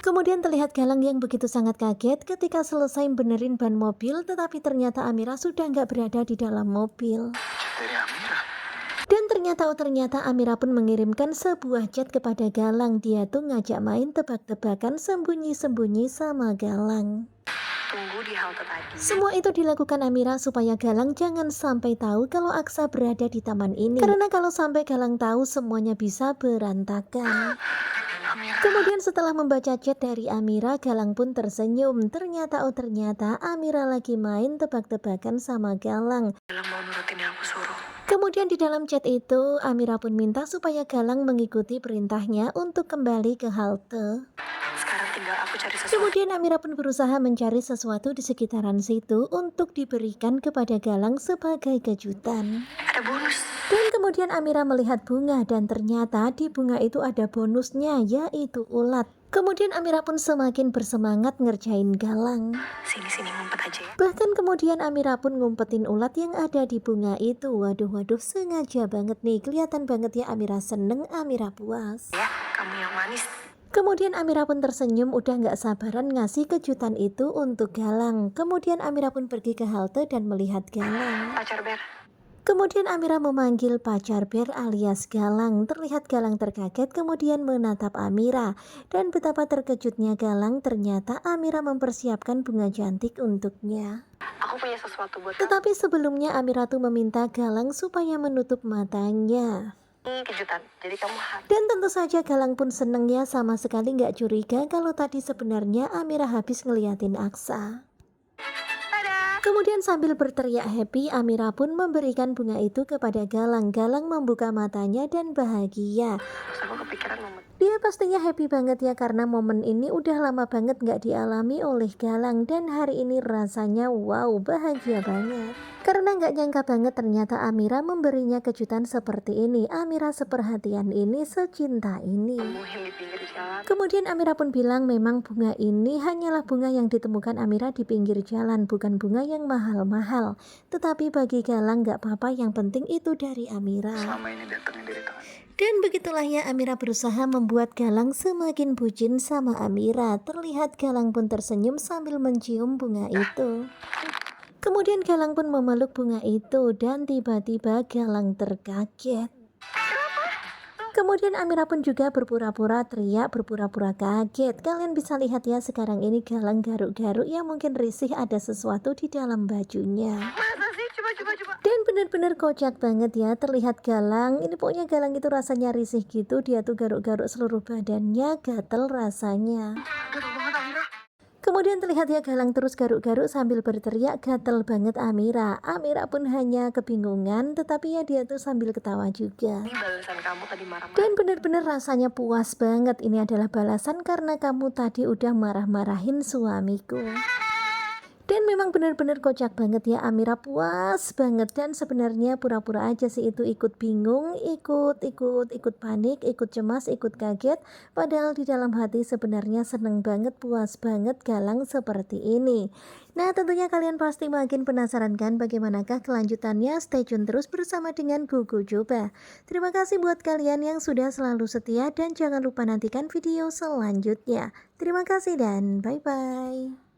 Kemudian terlihat Galang yang begitu sangat kaget ketika selesai benerin ban mobil, tetapi ternyata Amira sudah nggak berada di dalam mobil. Chat dari Amira. Dan ternyata Amira pun mengirimkan sebuah chat kepada Galang. Dia tuh ngajak main tebak-tebakan sembunyi-sembunyi sama Galang. Tunggu di halte tadi. Semua itu dilakukan Amira supaya Galang jangan sampai tahu kalau Aksa berada di taman ini. Karena kalau sampai Galang tahu, semuanya bisa berantakan. Amira. Kemudian setelah membaca chat dari Amira, Galang pun tersenyum. Ternyata Amira lagi main tebak-tebakan sama Galang. Galang mau nurutin yang aku suruh. Kemudian di dalam chat itu, Amira pun minta supaya Galang mengikuti perintahnya untuk kembali ke halte. Sekarang tinggal aku cari sesuatu. Kemudian Amira pun berusaha mencari sesuatu di sekitaran situ untuk diberikan kepada Galang sebagai kejutan. Ada bonus. Dan kemudian Amira melihat bunga dan ternyata di bunga itu ada bonusnya, yaitu ulat. Kemudian Amira pun semakin bersemangat ngerjain Galang. Sini ngumpet aja ya. Bahkan kemudian Amira pun ngumpetin ulat yang ada di bunga itu. Waduh, sengaja banget nih. Kelihatan banget ya Amira seneng, Amira puas. Ya, kamu yang manis. Kemudian Amira pun tersenyum, udah gak sabaran ngasih kejutan itu untuk Galang. Kemudian Amira pun pergi ke halte dan melihat Galang. Pacar Ber. Kemudian Amira memanggil pacar Ber alias Galang. Terlihat Galang terkaget kemudian menatap Amira. Dan betapa terkejutnya Galang, ternyata Amira mempersiapkan bunga cantik untuknya. Aku punya sesuatu buat kamu. Tetapi sebelumnya Amira tuh meminta Galang supaya menutup matanya. Ini kejutan, jadi kamu harus. Dan tentu saja Galang pun seneng ya, sama sekali nggak curiga kalau tadi sebenarnya Amira habis ngeliatin Aksa. Kemudian sambil berteriak happy, Amira pun memberikan bunga itu kepada Galang. Galang membuka matanya dan bahagia. Terus aku kepikiran momen. Dia pastinya happy banget ya karena momen ini udah lama banget nggak dialami oleh Galang. Dan hari ini rasanya wow, bahagia banget. Karena nggak nyangka banget ternyata Amira memberinya kejutan seperti ini. Amira seperhatian ini, secinta ini. Temuin di pinggir jalan. Kemudian Amira pun bilang memang bunga ini hanyalah bunga yang ditemukan Amira di pinggir jalan, bukan bunga yang mahal-mahal. Tetapi bagi Galang nggak apa-apa, yang penting itu dari Amira. Selama ini datangnya dari tangan. Dan begitulah ya, Amira berusaha membuat Galang semakin bucin sama Amira. Terlihat Galang pun tersenyum sambil mencium bunga itu. Kemudian Galang pun memeluk bunga itu dan tiba-tiba Galang terkaget. Kemudian Amira pun juga berpura-pura teriak, berpura-pura kaget. Kalian bisa lihat ya sekarang ini Galang garuk-garuk ya, mungkin risih ada sesuatu di dalam bajunya. Masa sih? Coba. Dan benar-benar kocak banget ya, terlihat Galang. Ini pokoknya Galang itu rasanya risih gitu, dia tuh garuk-garuk seluruh badannya, gatel rasanya. Gatel banget Amira. Kemudian terlihat ya Galang terus garuk-garuk sambil berteriak, gatel banget Amira. Amira pun hanya kebingungan, tetapi ya dia tuh sambil ketawa juga. Ini balasan kamu tadi marah-marah. Dan benar-benar rasanya puas banget. Ini adalah balasan karena kamu tadi udah marah-marahin suamiku. Dan memang benar-benar kocak banget ya, Amira puas banget. Dan sebenarnya pura-pura aja sih itu, ikut bingung, ikut panik, ikut cemas, ikut kaget. Padahal di dalam hati sebenarnya seneng banget, puas banget Galang seperti ini. Nah tentunya kalian pasti makin penasaran kan bagaimanakah kelanjutannya. Stay tune terus bersama dengan Gugu Coba. Terima kasih buat kalian yang sudah selalu setia dan jangan lupa nantikan video selanjutnya. Terima kasih dan bye-bye.